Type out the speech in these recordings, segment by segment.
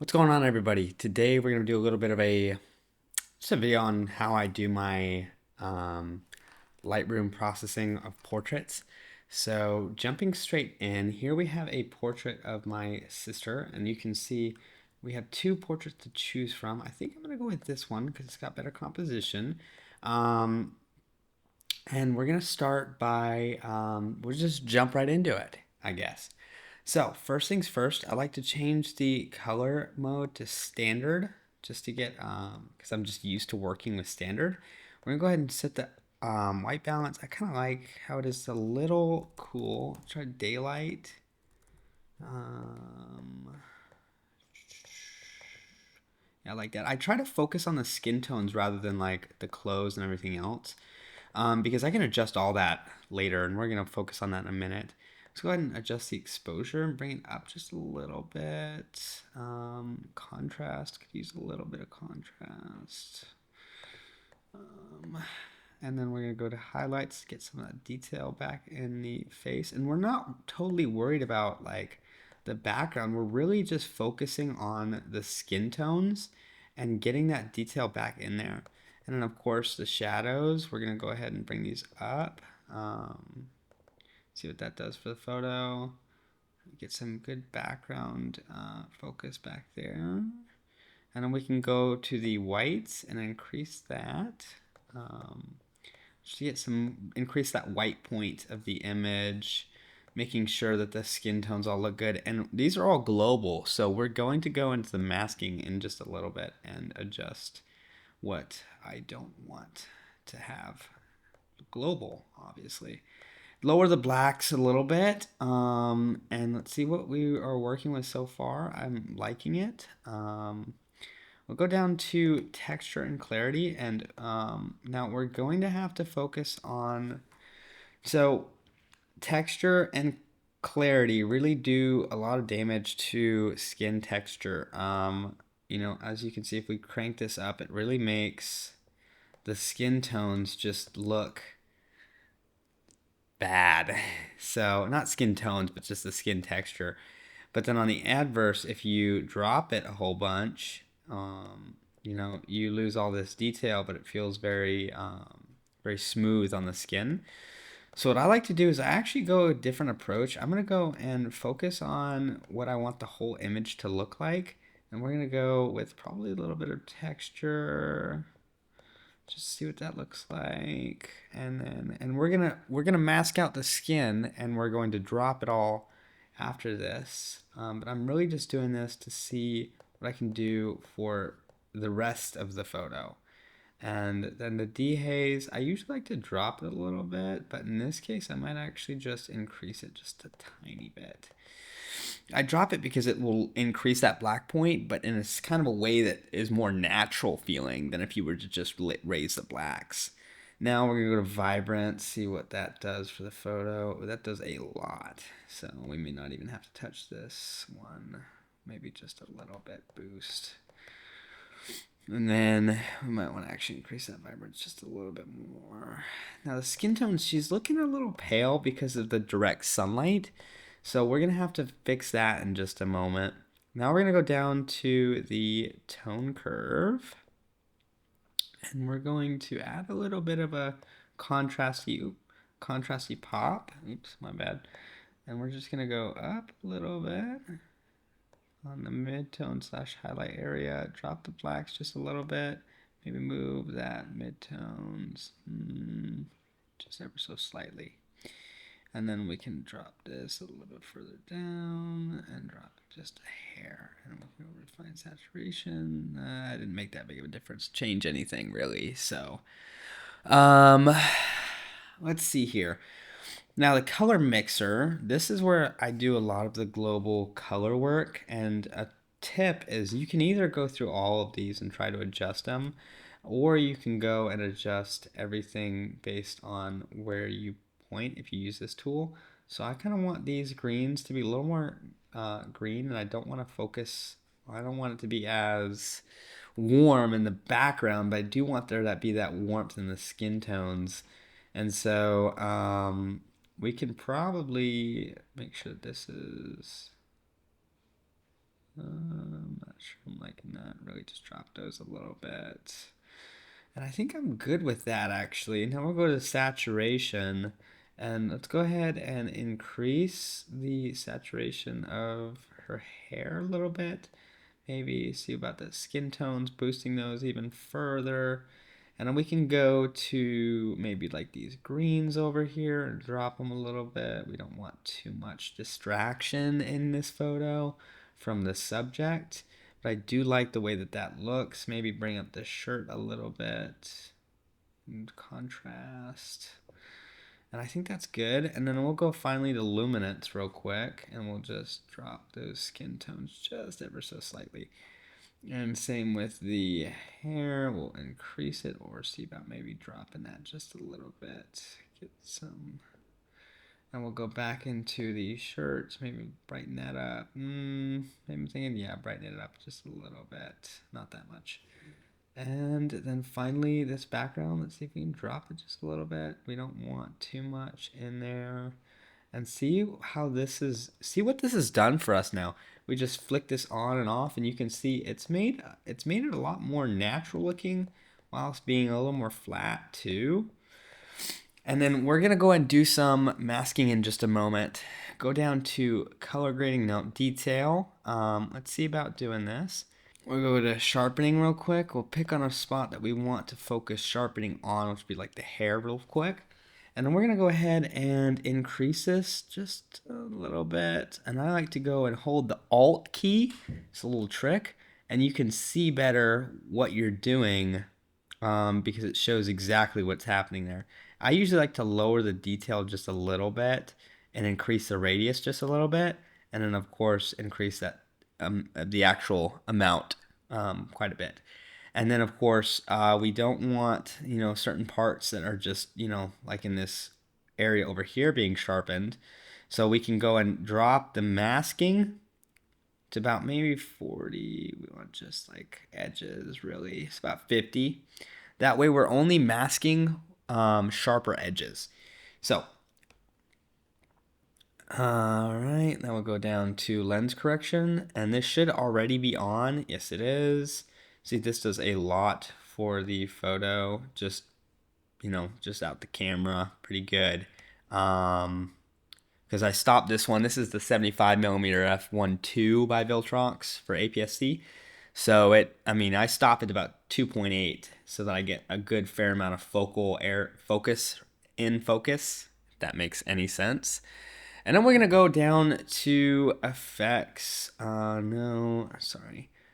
What's going on, everybody? Today we're going to do a little bit of just a video on how I do my um, Lightroom processing of portraits. So jumping straight in, here we have a portrait of my sister, and you can see we have two portraits to choose from. I think I'm going to go with this one because it's got better composition. Um, and we're going to start by, we'll just jump right into it, I guess. So first things first, I like to change the color mode to standard just to get, because I'm just used to working with standard. We're gonna go ahead and set the white balance. I kind of like how it is a little cool. Try daylight. Um, yeah, I like that. I try to focus on the skin tones rather than like the clothes and everything else, because I can adjust all that later, and we're gonna focus on that in a minute. Let's go ahead and adjust the exposure and bring it up just a little bit. Contrast, could use a little bit of contrast. And then we're gonna go to highlights, get some of that detail back in the face. And we're not totally worried about like the background. We're really just focusing on the skin tones and getting that detail back in there. And then of course the shadows, we're gonna go ahead and bring these up. See what that does for the photo. Get some good background focus back there. And then we can go to the whites and increase that. Just to get increase that white point of the image, making sure that the skin tones all look good. And these are all global, so we're going to go into the masking in just a little bit and adjust what I don't want to have global, obviously. Lower the blacks a little bit, and let's see what we are working with so far. I'm liking it. We'll go down to texture and clarity, and now we're going to have to focus on, so texture and clarity really do a lot of damage to skin texture. As you can see, if we crank this up, it really makes the skin tones just look bad. So not skin tones, but just the skin texture. But then on the adverse, if you drop it a whole bunch, you lose all this detail, but it feels very smooth on the skin. So what I like to do is I actually go a different approach. I'm gonna go and focus on what I want the whole image to look like, and we're gonna go with probably a little bit of texture. Just see what that looks like, and we're gonna mask out the skin, and we're going to drop it all after this. But I'm really just doing this to see what I can do for the rest of the photo. And then the dehaze, I usually like to drop it a little bit, but in this case, I might actually just increase it just a tiny bit. I drop it because it will increase that black point, but in a kind of a way that is more natural feeling than if you were to just raise the blacks. Now we're gonna go to vibrant, see what that does for the photo. That does a lot, so we may not even have to touch this one. Maybe just a little bit boost. And then we might want to actually increase that vibrance just a little bit more. Now the skin tone, she's looking a little pale because of the direct sunlight. So we're going to have to fix that in just a moment. Now we're going to go down to the tone curve. And we're going to add a little bit of a contrasty pop. Oops, my bad. And we're just going to go up a little bit on the mid-tone slash highlight area. Drop the blacks just a little bit. Maybe move that mid-tones just ever so slightly. And then we can drop this a little bit further down and drop just a hair. And we can refine saturation. I didn't make that big of a difference, change anything really. So let's see here. Now the color mixer, this is where I do a lot of the global color work, and a tip is you can either go through all of these and try to adjust them, or you can go and adjust everything based on where you point if you use this tool. So I kind of want these greens to be a little more green, and I don't want it to be as warm in the background, but I do want there to be that warmth in the skin tones. And so we can probably make sure this is, I'm not sure I'm liking that. Really just drop those a little bit. And I think I'm good with that actually. Now we'll go to saturation and let's go ahead and increase the saturation of her hair a little bit. Maybe see about the skin tones, boosting those even further. And then we can go to maybe like these greens over here and drop them a little bit. We don't want too much distraction in this photo from the subject. But I do like the way that that looks. Maybe bring up the shirt a little bit. And contrast. And I think that's good. And then we'll go finally to luminance real quick. And we'll just drop those skin tones just ever so slightly. And same with the hair. We'll increase it or see about maybe dropping that just a little bit. Get some. And we'll go back into the shirts, maybe brighten that up. Maybe I'm thinking, yeah, brighten it up just a little bit. Not that much. And then finally, this background, let's see if we can drop it just a little bit. We don't want too much in there. And see how this is, see what this has done for us now. We just flick this on and off and you can see it's made it a lot more natural looking whilst being a little more flat too. And then we're gonna go ahead and do some masking in just a moment. Go down to color grading, no, detail. Let's see about doing this. We'll go to sharpening real quick. We'll pick on a spot that we want to focus sharpening on, which would be like the hair real quick. And then we're gonna go ahead and increase this just a little bit. And I like to go and hold the Alt key. It's a little trick. And you can see better what you're doing because it shows exactly what's happening there. I usually like to lower the detail just a little bit and increase the radius just a little bit. And then of course increase that the actual amount quite a bit. And then of course we don't want, you know, certain parts that are just, you know, like in this area over here being sharpened. So we can go and drop the masking to about maybe 40. We want just like edges really. It's about 50. That way we're only masking sharper edges. So all right, now we'll go down to lens correction, and this should already be on. Yes, it is. See, this does a lot for the photo. Just, you know, just out the camera, pretty good. Because I stopped this one. This is the 75mm f1.2 by Viltrox for APS-C. So I stop at about 2.8 so that I get a good fair amount of focus, if that makes any sense. And then we're going to go down to effects.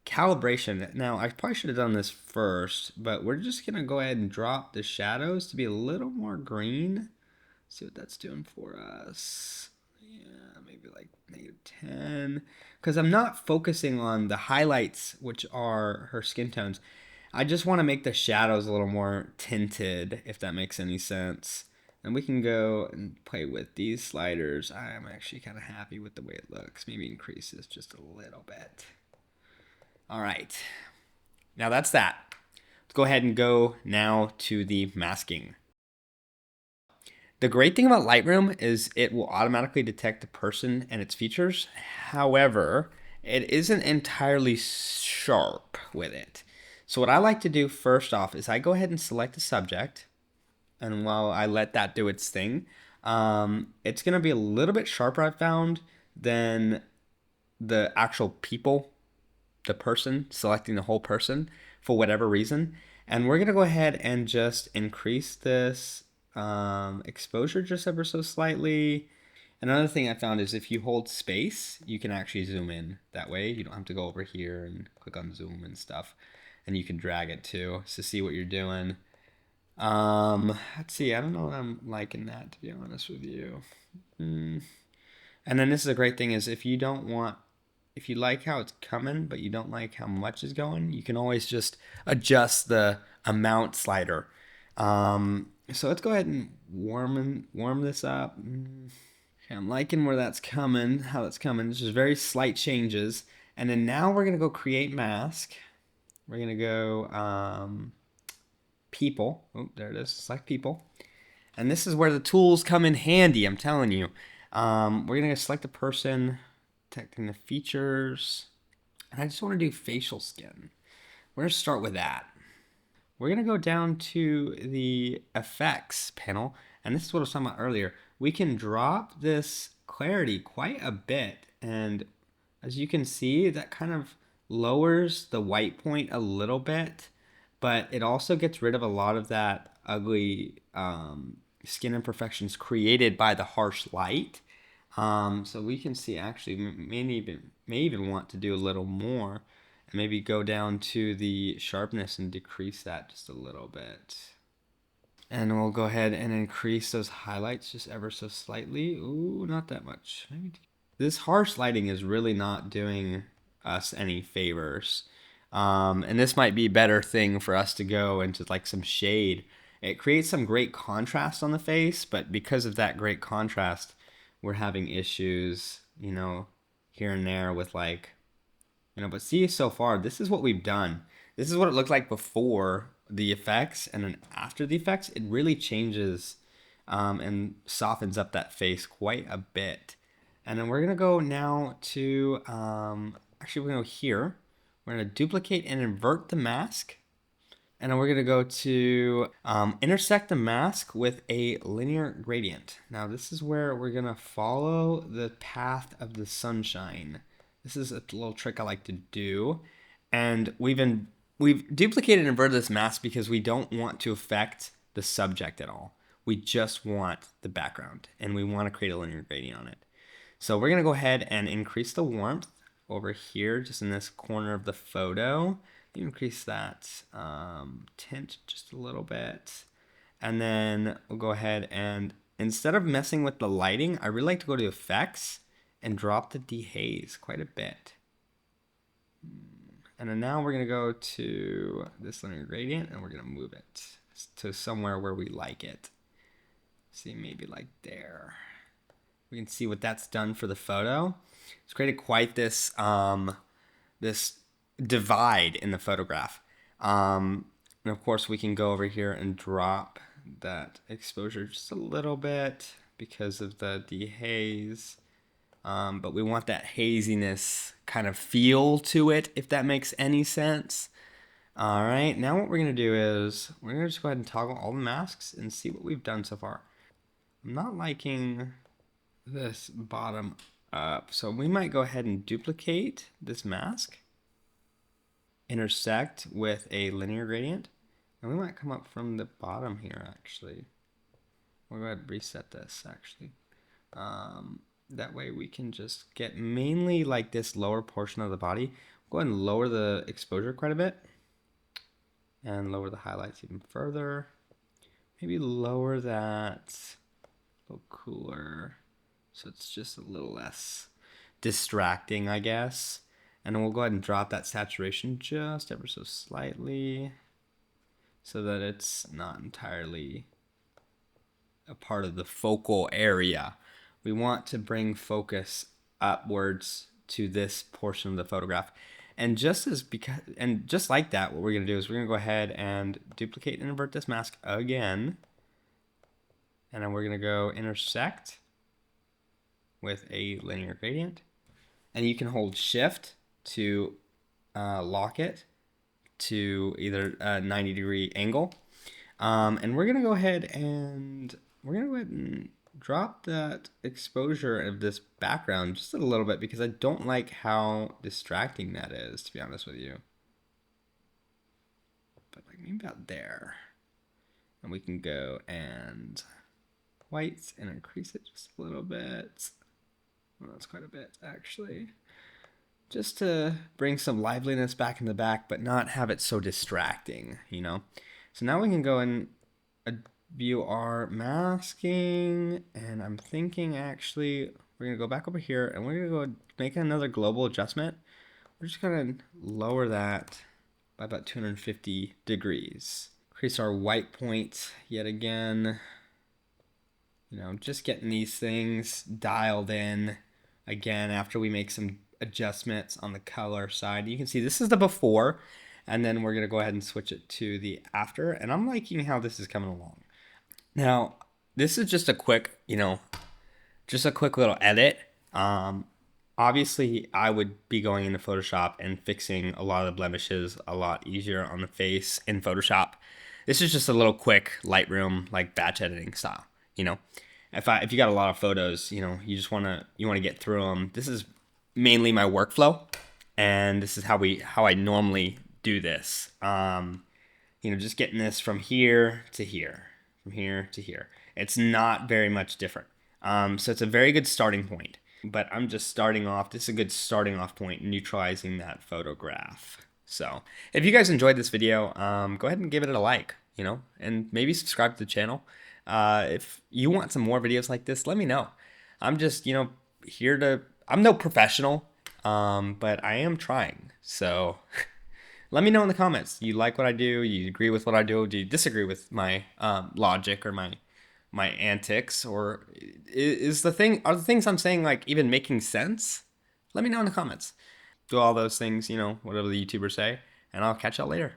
Calibration. Now, I probably should have done this first, but we're just going to go ahead and drop the shadows to be a little more green. See what that's doing for us. Yeah, maybe like -10. Because I'm not focusing on the highlights, which are her skin tones. I just want to make the shadows a little more tinted, if that makes any sense. And we can go and play with these sliders. I'm actually kind of happy with the way it looks. Maybe increase this just a little bit. All right. Now that's that. Let's go ahead and go now to the masking. The great thing about Lightroom is it will automatically detect the person and its features. However, it isn't entirely sharp with it. So what I like to do first off is I go ahead and select the subject. And while I let that do its thing, it's going to be a little bit sharper, I've found, than the actual people, the person, selecting the whole person for whatever reason. And we're going to go ahead and just increase this exposure just ever so slightly. Another thing I found is if you hold space, you can actually zoom in. That way you don't have to go over here and click on zoom and stuff. And you can drag it too to see what you're doing. Let's see. I don't know what I'm liking that, to be honest with you. And then this is a great thing is if you like how it's coming, but you don't like how much is going, you can always just adjust the amount slider. So let's go ahead and warm this up. Okay, I'm liking where that's coming, how that's coming. This is very slight changes. And then now we're going to go create mask. We're going to go, people. Oh, there it is. Select people. And this is where the tools come in handy, I'm telling you. We're going to select the person, detecting the features. And I just want to do facial skin. We're going to start with that. We're going to go down to the effects panel. And this is what I was talking about earlier. We can drop this clarity quite a bit. And as you can see, that kind of lowers the white point a little bit. But it also gets rid of a lot of that ugly skin imperfections created by the harsh light. So we can see actually may even want to do a little more and maybe go down to the sharpness and decrease that just a little bit. And we'll go ahead and increase those highlights just ever so slightly. Ooh, not that much. Maybe this harsh lighting is really not doing us any favors. And this might be a better thing for us to go into like some shade. It creates some great contrast on the face, but because of that great contrast, we're having issues, here and there with like, but see so far, this is what we've done. This is what it looked like before the effects, and then after the effects, it really changes and softens up that face quite a bit. And then we're gonna go now to, actually we're gonna go here. We're gonna duplicate and invert the mask. And then we're gonna go to intersect the mask with a linear gradient. Now this is where we're gonna follow the path of the sunshine. This is a little trick I like to do. And we've duplicated and inverted this mask because we don't want to affect the subject at all. We just want the background and we want to create a linear gradient on it. So we're gonna go ahead and increase the warmth over here, just in this corner of the photo. Increase that tint just a little bit. And then we'll go ahead and, instead of messing with the lighting, I really like to go to effects and drop the dehaze quite a bit. And then now we're going to go to this linear gradient and we're going to move it to somewhere where we like it. See, maybe like there. We can see what that's done for the photo. It's created quite this this divide in the photograph. And of course we can go over here and drop that exposure just a little bit because of the dehaze. But we want that haziness kind of feel to it, if that makes any sense. All right, now what we're gonna do is we're gonna just go ahead and toggle all the masks and see what we've done so far. I'm not liking this bottom up, so we might go ahead and duplicate this mask, intersect with a linear gradient, and we might come up from the bottom here actually. We'll go ahead and reset this actually. That way we can just get mainly like this lower portion of the body. Go ahead and lower the exposure quite a bit and lower the highlights even further. Maybe lower that a little cooler so it's just a little less distracting, I guess. And then we'll go ahead and drop that saturation just ever so slightly so that it's not entirely a part of the focal area. We want to bring focus upwards to this portion of the photograph. And just like that, what we're going to do is we're going to go ahead and duplicate and invert this mask again. And then we're going to go intersect with a linear gradient. And you can hold shift to lock it to either a 90-degree angle. And we're going to go ahead and drop that exposure of this background just a little bit because I don't like how distracting that is, to be honest with you. But like maybe about there. And we can go and whites and increase it just a little bit. Well, that's quite a bit actually. Just to bring some liveliness back in the back, but not have it so distracting, So now we can go and view our masking, and I'm thinking actually we're gonna go back over here and we're gonna go make another global adjustment. We're just gonna lower that by about 250 degrees. Increase our white point yet again. Just getting these things dialed in again after we make some adjustments on the color side. You can see this is the before, and then we're gonna go ahead and switch it to the after, and I'm liking how this is coming along. Now, this is just a quick, just a quick little edit. Obviously, I would be going into Photoshop and fixing a lot of the blemishes a lot easier on the face in Photoshop. This is just a little quick Lightroom like batch editing style, you know. If you got a lot of photos, you want to get through them. This is mainly my workflow, and this is how I normally do this. Just getting this from here to here, from here to here. It's not very much different. So it's a very good starting point. But I'm just starting off. This is a good starting off point, neutralizing that photograph. So if you guys enjoyed this video, go ahead and give it a like, and maybe subscribe to the channel. If you want some more videos like this, let me know. I'm just, here to, I'm no professional, but I am trying. So let me know in the comments. You like what I do? You agree with what I do you disagree with my logic or my antics, or are the things I'm saying like even making sense? Let me know in the comments. Do all those things, whatever the YouTubers say, and I'll catch y'all later.